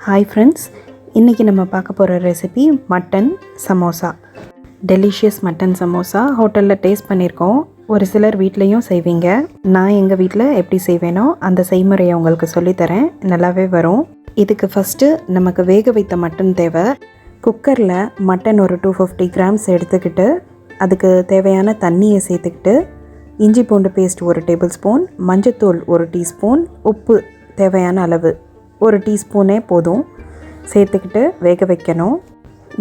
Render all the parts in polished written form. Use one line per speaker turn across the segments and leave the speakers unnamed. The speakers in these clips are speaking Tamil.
ஹாய் ஃப்ரெண்ட்ஸ், இன்றைக்கி நம்ம பார்க்க போகிற recipe mutton samosa. Delicious mutton samosa ஹோட்டலில் டேஸ்ட் பண்ணியிருக்கோம். ஒரு சிலர் வீட்லேயும் செய்வீங்க. நான் எங்கள் வீட்டில் எப்படி செய்வேனோ அந்த செய்முறையை உங்களுக்கு சொல்லித்தரேன். நல்லாவே வரும். இதுக்கு ஃபஸ்ட்டு நமக்கு வேக வைத்த மட்டன் தேவை. குக்கரில் மட்டன் ஒரு 250 கிராம்ஸ் எடுத்துக்கிட்டு அதுக்கு தேவையான தண்ணியை சேர்த்துக்கிட்டு இஞ்சி பூண்டு பேஸ்ட் 1 டேபிள் ஸ்பூன், மஞ்சத்தூள் 1 டீஸ்பூன், உப்பு தேவையான அளவு 1 டீஸ்பூனே போதும் சேர்த்துக்கிட்டு வேக வைக்கணும்.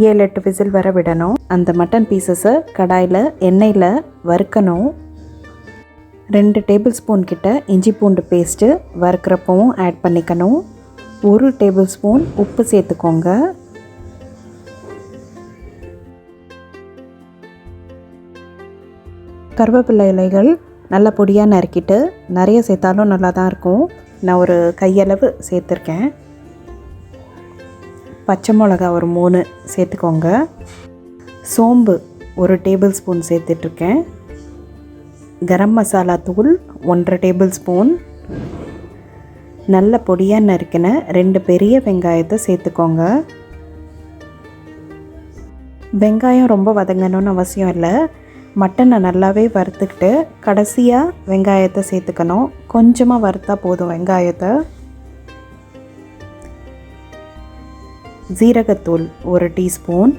7-8 விசில் வர விடணும். அந்த மட்டன் பீசஸை கடாயில் எண்ணெயில் வறுக்கணும். 2 டேபிள் ஸ்பூன் கிட்ட இஞ்சி பூண்டு பேஸ்ட்டு வறுக்கிறப்பவும் ஆட் பண்ணிக்கணும். 1 டேபிள் ஸ்பூன் உப்பு சேர்த்துக்கோங்க. கருவேப்பிலை இலைகள் நல்லா பொடியாக நறுக்கிட்டு, நிறைய சேர்த்தாலும் நல்லா தான் இருக்கும். நான் ஒரு கையளவு சேர்த்துருக்கேன். பச்சை மிளகா ஒரு 3 சேர்த்துக்கோங்க. சோம்பு 1 டேபிள் ஸ்பூன் சேர்த்துட்ருக்கேன். கரம் மசாலா தூள் 1 டேபிள் ஸ்பூன். நல்ல பொடியாக நறுக்கின 2 பெரிய வெங்காயத்தை சேர்த்துக்கோங்க. வெங்காயம் ரொம்ப வதங்கணும்னு அவசியம் இல்லை. மட்டனை நல்லாவே வறுத்துக்கிட்டு கடைசியாக வெங்காயத்தை சேர்த்துக்கணும். கொஞ்சமாக வறுத்தா போதும் வெங்காயத்தை. ஜீரகத்தூள் 1 teaspoon.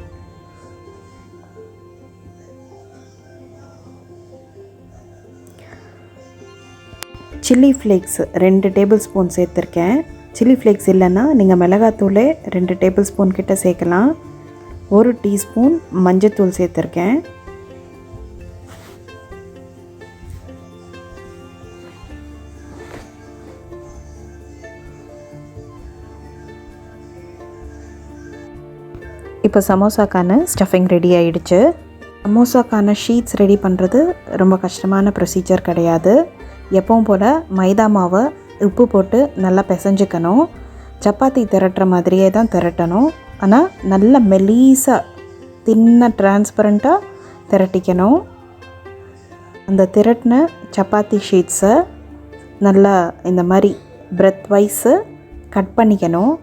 Chilli flakes 2 table spoon சேர்த்துருக்கேன். சில்லி ஃப்ளேக்ஸ் இல்லைன்னா நீங்கள் மிளகாத்தூளே 2 டேபிள் ஸ்பூன் கிட்ட சேர்க்கலாம். 1 டீஸ்பூன் மஞ்சத்தூள் சேர்த்துருக்கேன். இப்போ சமோசாக்கான ஸ்டஃபிங் ரெடி ஆகிடுச்சு. சமோசாக்கான ஷீட்ஸ் ரெடி பண்ணுறது ரொம்ப கஷ்டமான ப்ரொசீஜர் கிடையாது. எப்பவும் போல் மைதா மாவை உப்பு போட்டு நல்லா பிசைஞ்சிக்கணும். சப்பாத்தி திரட்டுற மாதிரியே தான் திரட்டணும். ஆனால் நல்லா மெலீஸாக தின்ன டிரான்ஸ்பரண்ட்டாக திரட்டிக்கணும். அந்த திரட்டின சப்பாத்தி ஷீட்ஸை நல்லா இந்த மாதிரி பிரெத் வைஸு கட் பண்ணிக்கணும்.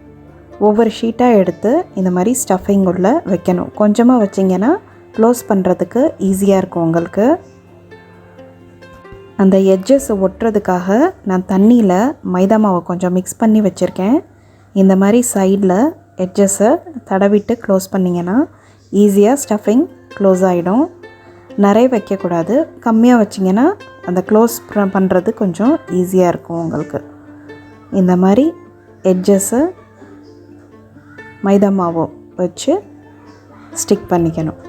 ஒவ்வொரு ஷீட்டாக எடுத்து இந்த மாதிரி ஸ்டஃபிங் உள்ள வைக்கணும். கொஞ்சமாக வச்சிங்கன்னா க்ளோஸ் பண்ணுறதுக்கு ஈஸியாக இருக்கும் உங்களுக்கு. அந்த எட்ஜஸ் ஒட்டுறதுக்காக நான் தண்ணியில் மைதா மாவை கொஞ்சம் மிக்ஸ் பண்ணி வச்சுருக்கேன். இந்த மாதிரி சைடில் எட்ஜஸை தடவிட்டு க்ளோஸ் பண்ணிங்கன்னா ஈஸியாக ஸ்டஃபிங் க்ளோஸ் ஆகிடும். நிறைய வைக்கக்கூடாது, கம்மியாக வச்சிங்கன்னா அந்த க்ளோஸ் பண்ணுறது கொஞ்சம் ஈஸியாக இருக்கும் உங்களுக்கு. இந்த மாதிரி எட்ஜஸை மைதா மாவு வச்சு ஸ்டிக் பண்ணிக்கணும்.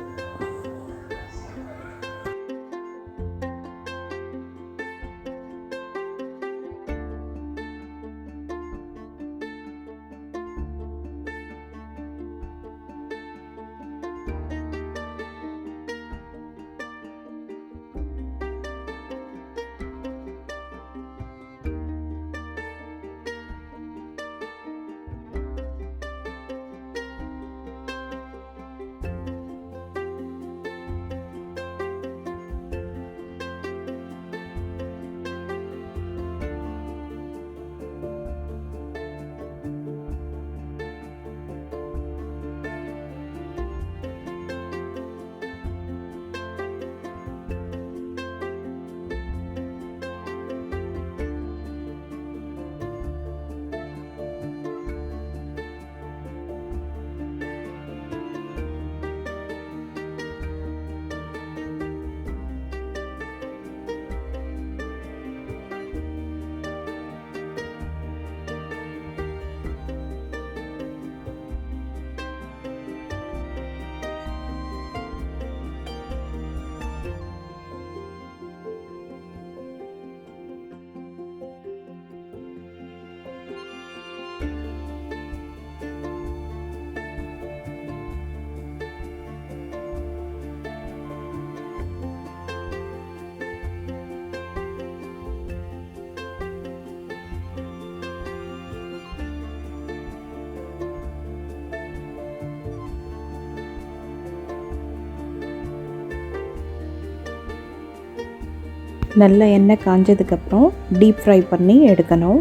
நல்ல எண்ணெய் காஞ்சதுக்கப்புறம் டீப் ஃப்ரை பண்ணி எடுக்கணும்.